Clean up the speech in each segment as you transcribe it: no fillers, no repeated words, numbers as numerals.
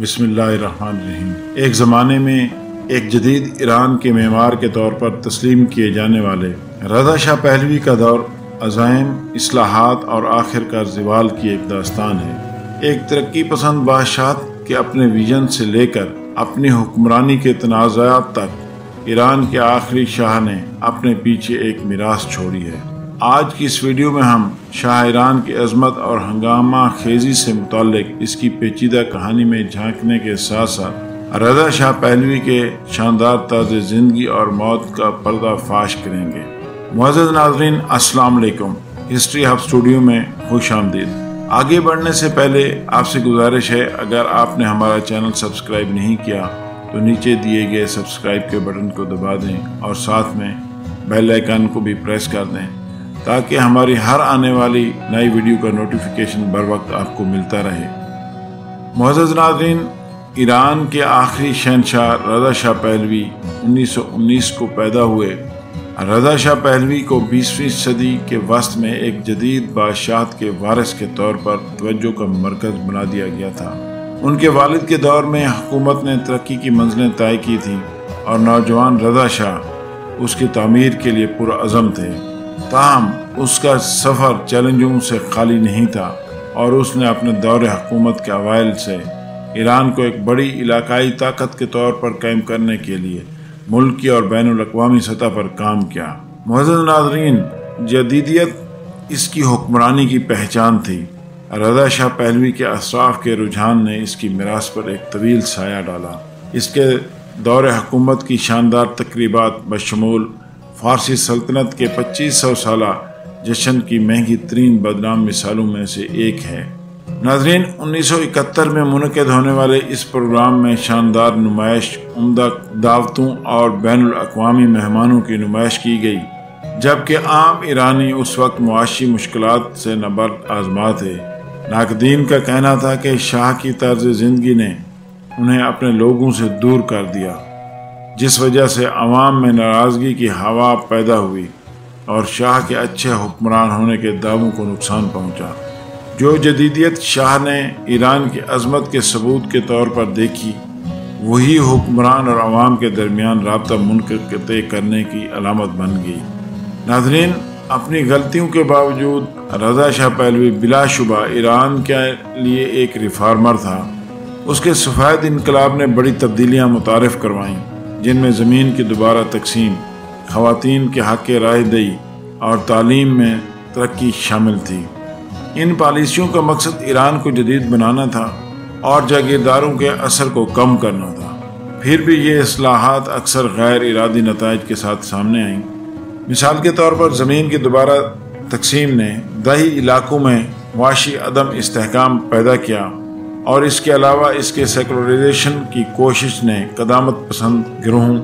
بسم اللہ الرحمن الرحیم۔ ایک زمانے میں ایک جدید ایران کے معمار کے طور پر تسلیم کیے جانے والے رضا شاہ پہلوی کا دور عزائم، اصلاحات اور آخر کار زوال کی ایک داستان ہے۔ ایک ترقی پسند بادشاہ کے اپنے ویژن سے لے کر اپنی حکمرانی کے تنازعات تک ایران کے آخری شاہ نے اپنے پیچھے ایک میراث چھوڑی ہے۔ آج کی اس ویڈیو میں ہم شاہ ایران کی عظمت اور ہنگامہ خیزی سے متعلق اس کی پیچیدہ کہانی میں جھانکنے کے ساتھ ساتھ رضا شاہ پہلوی کے شاندار طرز زندگی اور موت کا پردہ فاش کریں گے۔ معزز ناظرین، السلام علیکم۔ ہسٹری ہب اسٹوڈیو میں خوش آمدید۔ آگے بڑھنے سے پہلے آپ سے گزارش ہے، اگر آپ نے ہمارا چینل سبسکرائب نہیں کیا تو نیچے دیے گئے سبسکرائب کے بٹن کو دبا دیں اور ساتھ میں بیل آئیکن کو بھی پریس کر دیں تاکہ ہماری ہر آنے والی نئی ویڈیو کا نوٹیفیکیشن بر وقت آپ کو ملتا رہے۔ معزز ناظرین، ایران کے آخری شہنشاہ رضا شاہ پہلوی 1919 کو پیدا ہوئے۔ رضا شاہ پہلوی کو 20ویں صدی کے وسط میں ایک جدید بادشاہت کے وارث کے طور پر توجہ کا مرکز بنا دیا گیا تھا۔ ان کے والد کے دور میں حکومت نے ترقی کی منزلیں طے کی تھیں اور نوجوان رضا شاہ اس کی تعمیر کے لیے پرعزم تھے۔ تاہم اس کا سفر چیلنجوں سے خالی نہیں تھا اور اس نے اپنے دور حکومت کے اوائل سے ایران کو ایک بڑی علاقائی طاقت کے طور پر قائم کرنے کے لیے ملکی اور بین الاقوامی سطح پر کام کیا۔ معزز ناظرین، جدیدیت اس کی حکمرانی کی پہچان تھی۔ رضا شاہ پہلوی کے اشراف کے رجحان نے اس کی میراث پر ایک طویل سایہ ڈالا۔ اس کے دور حکومت کی شاندار تقریبات بشمول فارسی سلطنت کے 2500 سالہ جشن کی مہنگی ترین بدنام مثالوں میں سے ایک ہے۔ ناظرین، 1971 میں منعقد ہونے والے اس پروگرام میں شاندار نمائش، عمدہ دعوتوں اور بین الاقوامی مہمانوں کی نمائش کی گئی، جبکہ عام ایرانی اس وقت معاشی مشکلات سے نبرد آزما تھے۔ ناقدین کا کہنا تھا کہ شاہ کی طرز زندگی نے انہیں اپنے لوگوں سے دور کر دیا، جس وجہ سے عوام میں ناراضگی کی ہوا پیدا ہوئی اور شاہ کے اچھے حکمران ہونے کے دعووں کو نقصان پہنچا۔ جو جدیدیت شاہ نے ایران کی عظمت کے ثبوت کے طور پر دیکھی، وہی حکمران اور عوام کے درمیان رابطہ منقطع کرنے کی علامت بن گئی۔ ناظرین، اپنی غلطیوں کے باوجود رضا شاہ پہلوی بلا شبہ ایران کے لیے ایک ریفارمر تھا۔ اس کے سفید انقلاب نے بڑی تبدیلیاں متعارف کروائیں، جن میں زمین کی دوبارہ تقسیم، خواتین کے حق رائے دہی اور تعلیم میں ترقی شامل تھی۔ ان پالیسیوں کا مقصد ایران کو جدید بنانا تھا اور جاگیرداروں کے اثر کو کم کرنا تھا۔ پھر بھی یہ اصلاحات اکثر غیر ارادی نتائج کے ساتھ سامنے آئیں۔ مثال کے طور پر زمین کی دوبارہ تقسیم نے دیہی علاقوں میں معاشی عدم استحکام پیدا کیا اور اس کے علاوہ اس کے سیکولرائزیشن کی کوشش نے قدامت پسند گروہوں،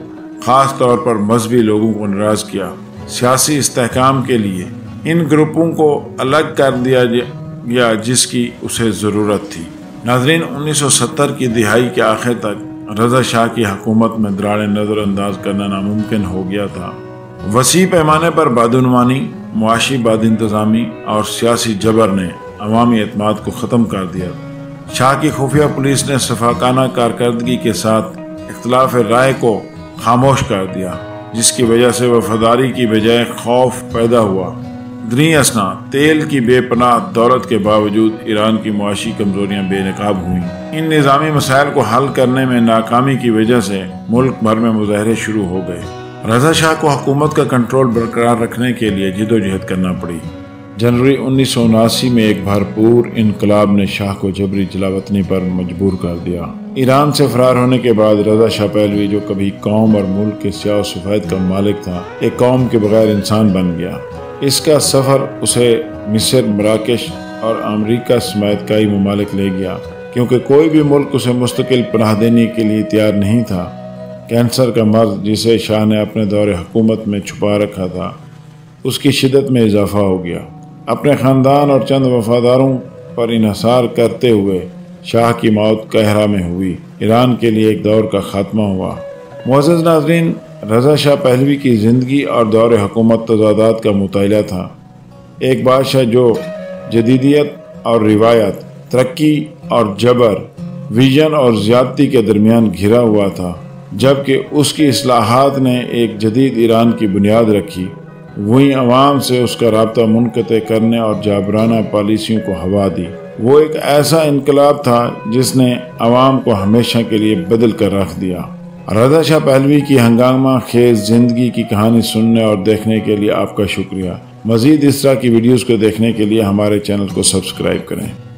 خاص طور پر مذہبی لوگوں کو ناراض کیا۔ سیاسی استحکام کے لیے ان گروپوں کو الگ کر دیا گیا جس کی اسے ضرورت تھی۔ ناظرین، 1970 کی دہائی کے آخر تک رضا شاہ کی حکومت میں دراڑیں نظر انداز کرنا ناممکن ہو گیا تھا۔ وسیع پیمانے پر بدعنوانی، معاشی بد انتظامی اور سیاسی جبر نے عوامی اعتماد کو ختم کر دیا۔ شاہ کی خفیہ پولیس نے شفاقانہ کارکردگی کے ساتھ اختلاف رائے کو خاموش کر دیا، جس کی وجہ سے وفاداری کی بجائے خوف پیدا ہوا۔ دریں اسنا تیل کی بے پناہ دولت کے باوجود ایران کی معاشی کمزوریاں بے نقاب ہوئیں۔ ان نظامی مسائل کو حل کرنے میں ناکامی کی وجہ سے ملک بھر میں مظاہرے شروع ہو گئے۔ رضا شاہ کو حکومت کا کنٹرول برقرار رکھنے کے لیے جدوجہد کرنا پڑی۔ جنوری 1979 میں ایک بھرپور انقلاب نے شاہ کو جبری جلاوطنی پر مجبور کر دیا۔ ایران سے فرار ہونے کے بعد رضا شاہ پہلوی، جو کبھی قوم اور ملک کے سیاہ و سفید کا مالک تھا، ایک قوم کے بغیر انسان بن گیا۔ اس کا سفر اسے مصر، مراکش اور امریکہ سمیت کئی ممالک لے گیا، کیونکہ کوئی بھی ملک اسے مستقل پناہ دینے کے لیے تیار نہیں تھا۔ کینسر کا مرض، جسے شاہ نے اپنے دور حکومت میں چھپا رکھا تھا، اس کی شدت میں اضافہ ہو گیا۔ اپنے خاندان اور چند وفاداروں پر انحصار کرتے ہوئے شاہ کی موت قاہرہ میں ہوئی۔ ایران کے لیے ایک دور کا خاتمہ ہوا۔ معزز ناظرین، رضا شاہ پہلوی کی زندگی اور دور حکومت تضادات کا مطالعہ تھا۔ ایک بادشاہ جو جدیدیت اور روایت، ترقی اور جبر، ویژن اور زیادتی کے درمیان گھرا ہوا تھا، جبکہ اس کی اصلاحات نے ایک جدید ایران کی بنیاد رکھی، وہیں عوام سے اس کا رابطہ منقطع کرنے اور جابرانہ پالیسیوں کو ہوا دی۔ وہ ایک ایسا انقلاب تھا جس نے عوام کو ہمیشہ کے لیے بدل کر رکھ دیا۔ رضا شاہ پہلوی کی ہنگامہ خیز زندگی کی کہانی سننے اور دیکھنے کے لیے آپ کا شکریہ۔ مزید اس طرح کی ویڈیوز کو دیکھنے کے لیے ہمارے چینل کو سبسکرائب کریں۔